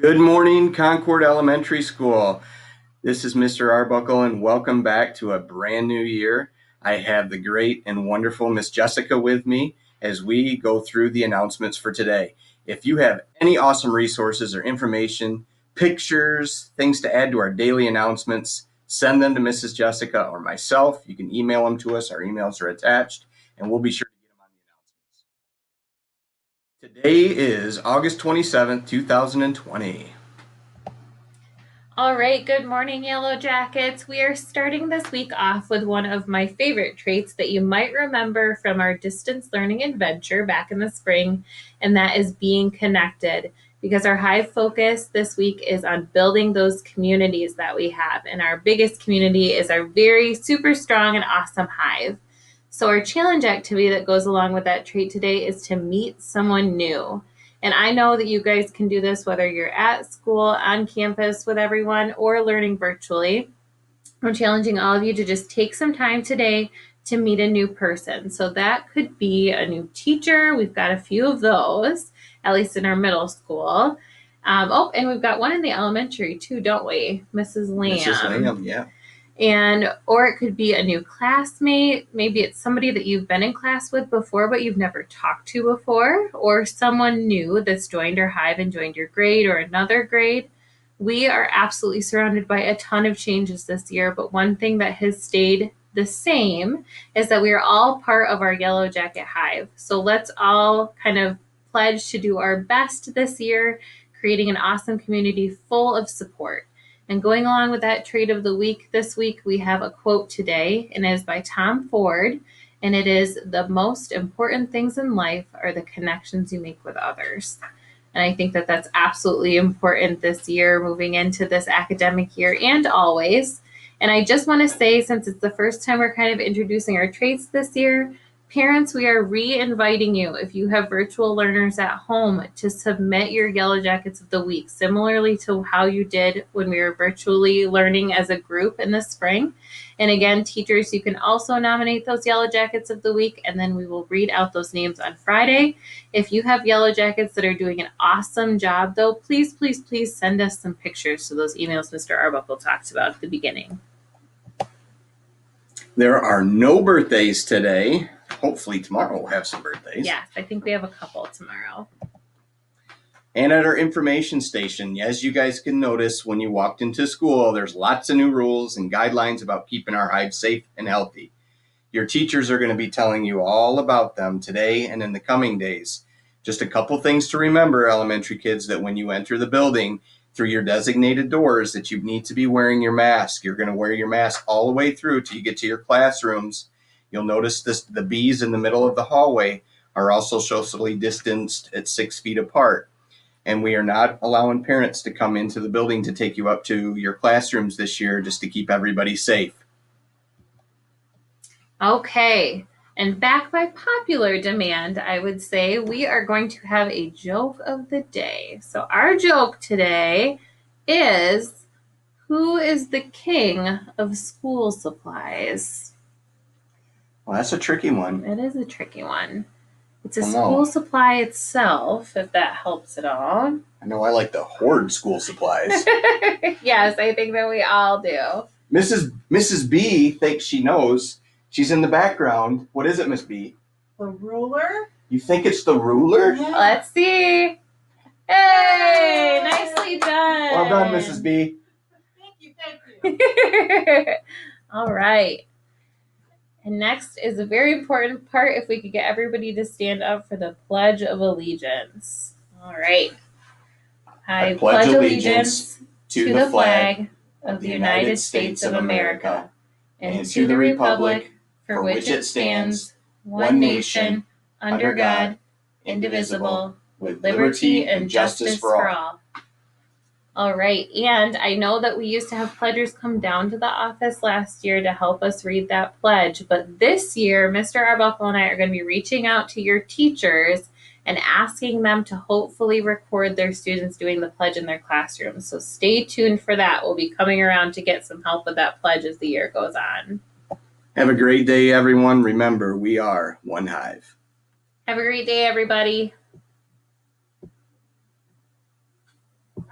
Good morning, Concord Elementary School. This is Mr. Arbuckle, and welcome back to a brand new year. I have the great and wonderful Miss Jessica with me as we go through the announcements for today. If you have any awesome resources or information, pictures, things to add to our daily announcements, send them to Mrs. Jessica or myself. You can email them to us. Our emails are attached, and we'll be sure to get them on the announcements. Today is August 27th, 2020. All right, good morning, Yellow Jackets. We are starting this week off with one of my favorite traits that you might remember from our distance learning adventure back in the spring, and that is being connected. Because our Hive focus this week is on building those communities that we have. And our biggest community is our very super strong and awesome Hive. So, our challenge activity that goes along with that trait today is to meet someone new. And I know that you guys can do this whether you're at school, on campus with everyone, or learning virtually. I'm challenging all of you to just take some time today to meet a new person. So that could be a new teacher. We've got a few of those, at least in our middle school. And we've got one in the elementary too, don't we? Mrs. Lamb. Mrs. Lamb, yeah. Or it could be a new classmate. Maybe it's somebody that you've been in class with before, but you've never talked to before, or someone new that's joined our Hive and joined your grade or another grade. We are absolutely surrounded by a ton of changes this year, but one thing that has stayed the same is that we are all part of our Yellow Jacket Hive. So let's all kind of pledge to do our best this year, creating an awesome community full of support. And going along with that trait of the week, this week we have a quote today, and it is by Tom Ford, and it is, "The most important things in life are the connections you make with others." And I think that that's absolutely important this year, moving into this academic year and always. And I just want to say, since it's the first time we're kind of introducing our traits this year, parents, we are re-inviting you, if you have virtual learners at home, to submit your Yellow Jackets of the week, similarly to how you did when we were virtually learning as a group in the spring. And again, teachers, you can also nominate those Yellow Jackets of the week, and then we will read out those names on Friday. If you have Yellow Jackets that are doing an awesome job, though, please, please, please send us some pictures to those emails Mr. Arbuckle talked about at the beginning. There are no birthdays today. Hopefully tomorrow we'll have some birthdays. Yes, I think we have a couple tomorrow. And at our information station, as you guys can notice when you walked into school, there's lots of new rules and guidelines about keeping our hive safe and healthy. Your teachers are going to be telling you all about them today and in the coming days. Just a couple things to remember, elementary kids, that when you enter the building through your designated doors, that you need to be wearing your mask. You're going to wear your mask all the way through till you get to your classrooms. You'll notice the bees in the middle of the hallway are also socially distanced at 6 feet apart. And we are not allowing parents to come into the building to take you up to your classrooms this year, just to keep everybody safe. Okay, and back by popular demand, I would say we are going to have a joke of the day. So our joke today is, who is the king of school supplies? Well, that's a tricky one. It is a tricky one. It's a school supply itself, if that helps at all. I know I like to hoard school supplies. Yes, I think that we all do. Mrs. B thinks she knows. She's in the background. What is it, Miss B? The ruler? You think it's the ruler? Yeah. Let's see. Hey, nicely done. Well done, Mrs. B. Thank you. All right. And next is a very important part, if we could get everybody to stand up for the Pledge of Allegiance. All right. I pledge allegiance to the flag of the United States of America and to the republic for which it stands, one nation, under God, indivisible, with liberty and justice for all. All right, and I know that we used to have pledgers come down to the office last year to help us read that pledge, but this year, Mr. Arbuckle and I are going to be reaching out to your teachers and asking them to hopefully record their students doing the pledge in their classrooms. So stay tuned for that. We'll be coming around to get some help with that pledge as the year goes on. Have a great day, everyone. Remember, we are one hive. Have a great day, everybody.